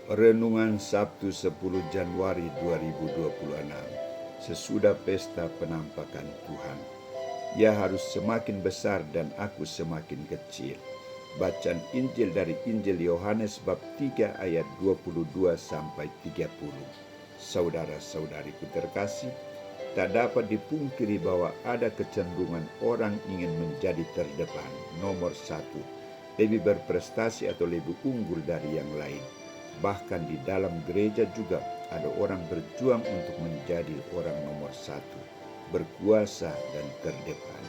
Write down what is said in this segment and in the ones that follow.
Renungan Sabtu 10 Januari 2026. Sesudah pesta penampakan Tuhan. Ia harus semakin besar dan aku semakin kecil. Bacaan Injil dari Injil Yohanes bab 3 ayat 22 sampai 30. Saudara-saudariku terkasih, tak dapat dipungkiri bahwa ada kecenderungan orang ingin menjadi terdepan, nomor satu, lebih berprestasi atau lebih unggul dari yang lain. Bahkan di dalam gereja juga ada orang berjuang untuk menjadi orang nomor satu, berkuasa dan terdepan.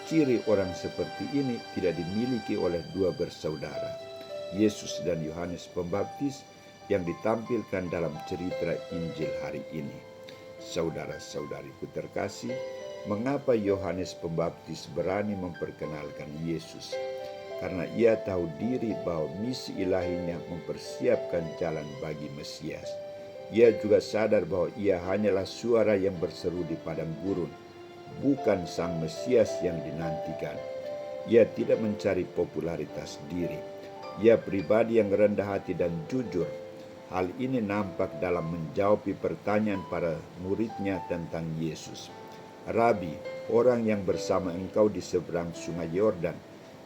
Ciri orang seperti ini tidak dimiliki oleh dua bersaudara, Yesus dan Yohanes Pembaptis, yang ditampilkan dalam cerita Injil hari ini. Saudara-saudariku terkasih, mengapa Yohanes Pembaptis berani memperkenalkan Yesus? Karena ia tahu diri bahwa misi ilahinya mempersiapkan jalan bagi Mesias. Ia juga sadar bahwa ia hanyalah suara yang berseru di padang gurun, bukan sang Mesias yang dinantikan. Ia tidak mencari popularitas diri. Ia pribadi yang rendah hati dan jujur. Hal ini nampak dalam menjawab pertanyaan para muridnya tentang Yesus. Rabi, orang yang bersama engkau di seberang sungai Yordan,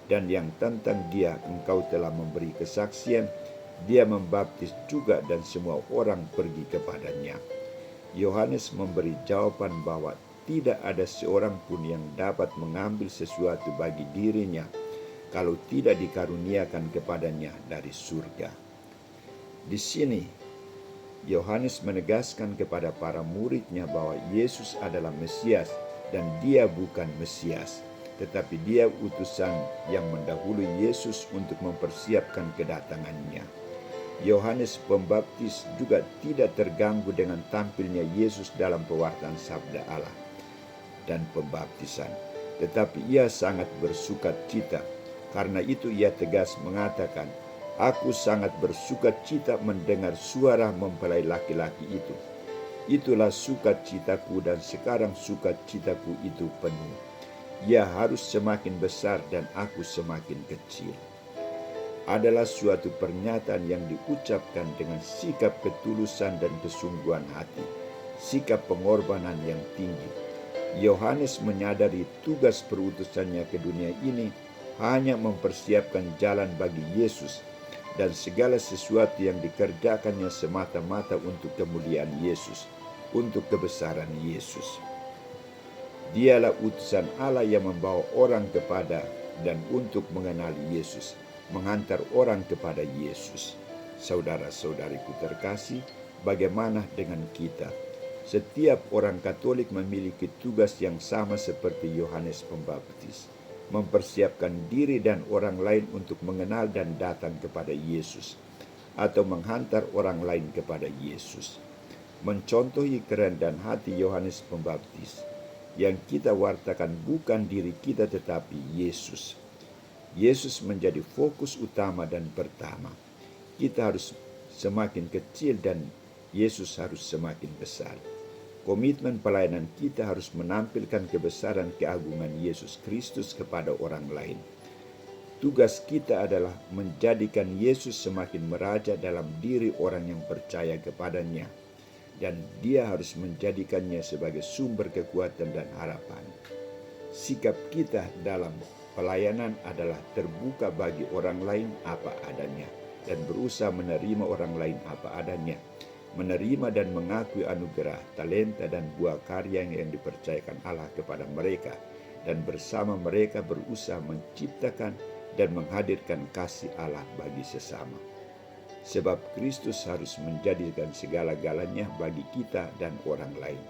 dan yang tentang dia engkau telah memberi kesaksian, dia membaptis juga dan semua orang pergi kepadanya. Yohanes memberi jawaban bahwa tidak ada seorang pun yang dapat mengambil sesuatu bagi dirinya kalau tidak dikaruniakan kepadanya dari surga. Di sini, Yohanes menegaskan kepada para muridnya bahwa Yesus adalah Mesias dan dia bukan Mesias, tetapi dia utusan yang mendahului Yesus untuk mempersiapkan kedatangannya. Yohanes Pembaptis juga tidak terganggu dengan tampilnya Yesus dalam pewartaan sabda Allah dan pembaptisan, tetapi ia sangat bersukacita. Karena itu ia tegas mengatakan, "Aku sangat bersukacita mendengar suara mempelai laki-laki itu. Itulah sukacitaku dan sekarang sukacitaku itu penuh. Ia harus semakin besar dan aku semakin kecil." Adalah suatu pernyataan yang diucapkan dengan sikap ketulusan dan kesungguhan hati, sikap pengorbanan yang tinggi. Yohanes menyadari tugas perutusannya ke dunia ini hanya mempersiapkan jalan bagi Yesus, dan segala sesuatu yang dikerjakannya semata-mata untuk kemuliaan Yesus, untuk kebesaran Yesus. Dialah utusan Allah yang membawa orang kepada dan untuk mengenali Yesus, menghantar orang kepada Yesus. Saudara-saudariku terkasih, bagaimana dengan kita? Setiap orang Katolik memiliki tugas yang sama seperti Yohanes Pembaptis, mempersiapkan diri dan orang lain untuk mengenal dan datang kepada Yesus, atau menghantar orang lain kepada Yesus. Mencontohi kerendahan hati Yohanes Pembaptis, yang kita wartakan bukan diri kita tetapi Yesus. Yesus menjadi fokus utama dan pertama. Kita harus semakin kecil dan Yesus harus semakin besar. Komitmen pelayanan kita harus menampilkan kebesaran keagungan Yesus Kristus kepada orang lain. Tugas kita adalah menjadikan Yesus semakin meraja dalam diri orang yang percaya kepadanya, dan dia harus menjadikannya sebagai sumber kekuatan dan harapan. Sikap kita dalam pelayanan adalah terbuka bagi orang lain apa adanya, dan berusaha menerima orang lain apa adanya, menerima dan mengakui anugerah, talenta dan buah karya yang dipercayakan Allah kepada mereka, dan bersama mereka berusaha menciptakan dan menghadirkan kasih Allah bagi sesama. Sebab Kristus harus menjadikan segala-galanya bagi kita dan orang lain.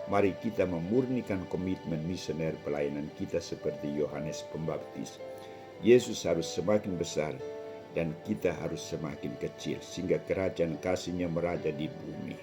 Mari kita memurnikan komitmen misioner pelayanan kita seperti Yohanes Pembaptis. Yesus harus semakin besar dan kita harus semakin kecil, sehingga kerajaan kasih-Nya meraja di bumi.